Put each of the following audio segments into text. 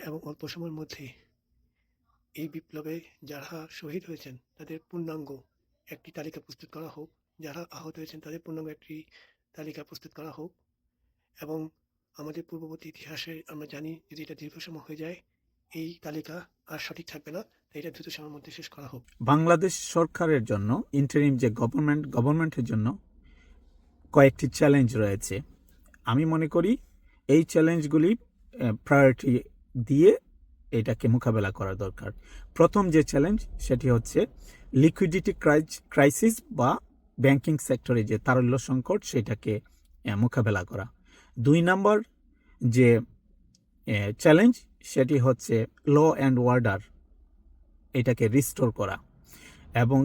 এবং অল্প সময়ের মধ্যে এই বিপ্লবে যারা শহীদ হয়েছেন তাদের পূর্ণাঙ্গ একটি তালিকা প্রস্তুত করা হোক, যারা আহত হয়েছেন তাদের পূর্ণাঙ্গ একটি তালিকা প্রস্তুত করা হোক। এবং আমাদের পূর্ববর্তী ইতিহাসে আমরা জানি যদি এটা দীর্ঘ সময় হয়ে যায় এই তালিকা আর সঠিক থাকবে না, তাই এটা দ্রুত সময়ের মধ্যে শেষ করা হোক। বাংলাদেশ সরকারের জন্য ইন্টারিম যে গভর্নমেন্টের জন্য কয়েকটি চ্যালেঞ্জ রয়েছে। আমি মনে করি এই চ্যালেঞ্জগুলি প্রায়োরিটি দিয়ে এটাকে মোকাবেলা করা দরকার। প্রথম যে চ্যালেঞ্জ সেটি হচ্ছে লিকুইডিটি ক্রাইসিস বা ব্যাংকিং সেক্টরে যে তারল্য সংকট সেটাকে মোকাবেলা করা। 2 নম্বর যে চ্যালেঞ্জ সেটি হচ্ছে ল অ্যান্ড অর্ডার, এটাকে রিস্টোর করা। এবং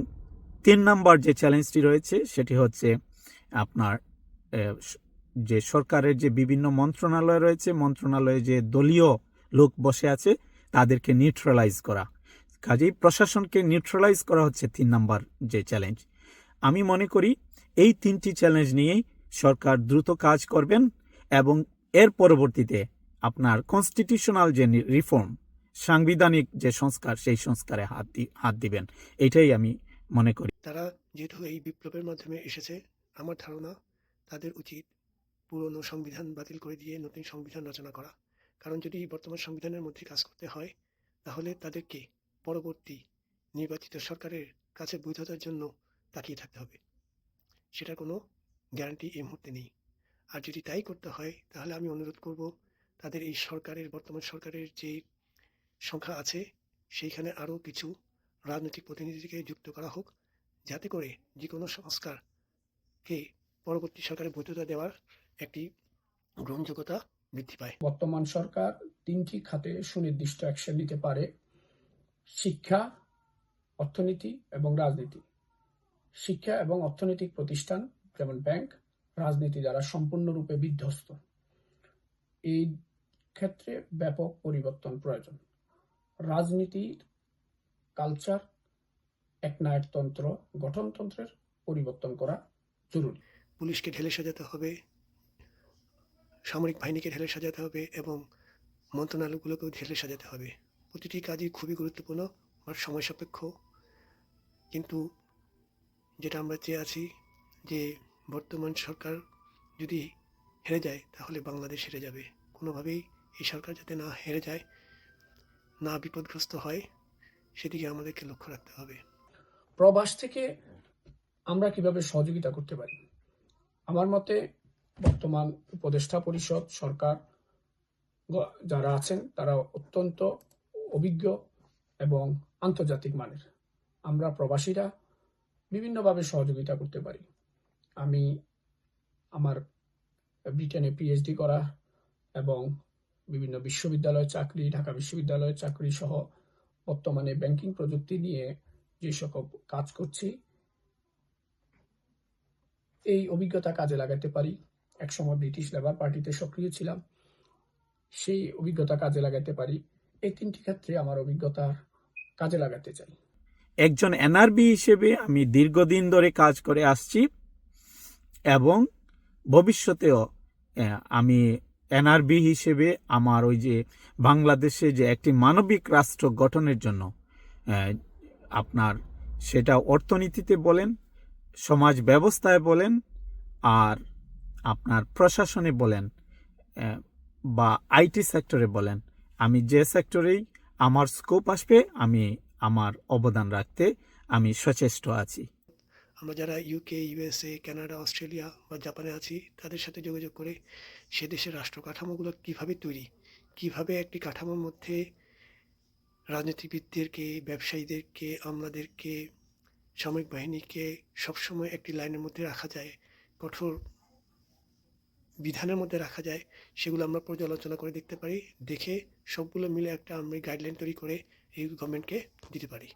3 নম্বর যে চ্যালেঞ্জটি রয়েছে সেটি হচ্ছে আপনার যে সরকারের যে বিভিন্ন মন্ত্রণালয় রয়েছে, মন্ত্রণালয়ে যে দলীয় লোক বসে আছে তাদেরকে নিউট্রালাইজ করা। কাজেই প্রশাসনকে নিউট্রালাইজ করা হচ্ছে 3 নম্বর যে চ্যালেঞ্জ। আমি মনে করি এই 3টি চ্যালেঞ্জ নিয়েই সরকার দ্রুত কাজ করবেন এবং এর পরবর্তীতে আপনার কনস্টিটিউশনাল যে রিফর্ম, সাংবিধানিক যে সংস্কার, সেই সংস্কারে হাত দিবেন, এটাই আমি মনে করি। তারা যেহেতু এই বিপ্লবের মাধ্যমে এসেছে, আমার ধারণা তাদের উচিত পুরনো সংবিধান বাতিল করে দিয়ে নতুন সংবিধান রচনা করা। কারণ যদি বর্তমান সংবিধানের মধ্যে কাজ করতে হয় তাহলে তাদেরকে পরবর্তী নির্বাচিত সরকারের কাছে বৈধতার জন্য তাকিয়ে থাকতে হবে, সেটার কোনো গ্যারান্টি এই মুহূর্তে নেই। আর যদি তাই করতে হয় তাহলে আমি অনুরোধ করব তাদের এই সরকারের, বর্তমান সরকারের যে সংখ্যা আছে সেইখানে আরও কিছু রাজনৈতিক প্রতিনিধিকে যুক্ত করা হোক, যাতে করে যে কোনো সংস্কারকে পরবর্তী সরকারের বৈধতা দেওয়ার একটি গ্রহণযোগ্যতা বৃদ্ধি পায়। বর্তমান সরকার 3টি খাতে সুনির্দিষ্ট অ্যাকশন নিতে পারে: শিক্ষা, অর্থনীতি এবং রাজনীতি। শিক্ষা এবং অর্থনৈতিক প্রতিষ্ঠান যেমন ব্যাংক রাজনীতি দ্বারা সম্পূর্ণরূপে বিধ্বস্ত। এই ক্ষেত্রে ব্যাপক পরিবর্তন প্রয়োজন। রাজনীতির কালচার, একনায়কতন্ত্র, গঠনতন্ত্রের পরিবর্তন করা জরুরি। পুলিশকে ঢেলে সাজাতে হবে, সামরিক বাহিনীকে ঢেলে সাজাতে হবে এবং মন্ত্রণালয়গুলোকেও ঢেলে সাজাতে হবে। প্রতিটি কাজই খুবই গুরুত্বপূর্ণ আর সময় সাপেক্ষ, কিন্তু যেটা আমরা চেয়ে আছি যে বর্তমান সরকার যদি হেরে যায় তাহলে বাংলাদেশ হেরে যাবে। কোনোভাবেই এই সরকার যাতে না হেরে যায়, না বিপদগ্রস্ত হয়, সেদিকে আমাদেরকে লক্ষ্য রাখতে হবে। প্রবাস থেকে আমরা কিভাবে সহযোগিতা করতে পারি? আমার মতে বর্তমান উপদেষ্টা পরিষদ, সরকার যারা আছেন তারা অত্যন্ত অভিজ্ঞ এবং আন্তর্জাতিক মানের। আমরা প্রবাসীরা বিভিন্নভাবে সহযোগিতা করতে পারি। আমি আমার ব্রিটেনে পিএইচডি করা এবং বিভিন্ন বিশ্ববিদ্যালয়ের চাকরি, ঢাকা বিশ্ববিদ্যালয়ের চাকরি সহ বর্তমানে ব্যাংকিং প্রযুক্তি নিয়ে যে সকল কাজ করছি, এই অভিজ্ঞতা কাজে লাগাতে পারি। একসময় ব্রিটিশ লেবার পার্টিতে সক্রিয় ছিলাম, সেই অভিজ্ঞতা কাজে লাগাতে পারি। এই 3টি ক্ষেত্রে আমার অভিজ্ঞতা কাজে লাগাতে চাই। একজন এনআরবি হিসেবে আমি দীর্ঘদিন ধরে কাজ করে আসছি এবং ভবিষ্যতেও আমি এনআরবি হিসেবে আমার ওই যে বাংলাদেশে যে একটি মানবিক রাষ্ট্র গঠনের জন্য আপনার সেটা অর্থনীতিতে বলেন, সমাজ ব্যবস্থায় বলেন, আর আপনার প্রশাসনে বলেন বা আইটি সেক্টরে বলেন, আমি যে সেক্টরেই আমার স্কোপ আসবে আমি আমার অবদান রাখতে আমি সচেষ্ট আছি। আমরা যারা ইউকে, ইউএসএ, কানাডা, অস্ট্রেলিয়া বা জাপানে আছি তাদের সাথে যোগাযোগ করে সে দেশের রাষ্ট্র কাঠামোগুলো কীভাবে তৈরি, কীভাবে একটি কাঠামোর মধ্যে রাজনীতিবিদদেরকে, ব্যবসায়ীদেরকে, আমলাদেরকে, সামরিক বাহিনীকে সবসময় একটি লাইনের মধ্যে রাখা যায়, কঠোর বিধানের মধ্যে রাখা যায়, সেগুলো আমরা পর্যালোচনা করে দেখতে পারি। দেখে সবগুলো মিলে একটা আমরা গাইডলাইন তৈরি করে এই গভর্নমেন্টকে দিতে পারি।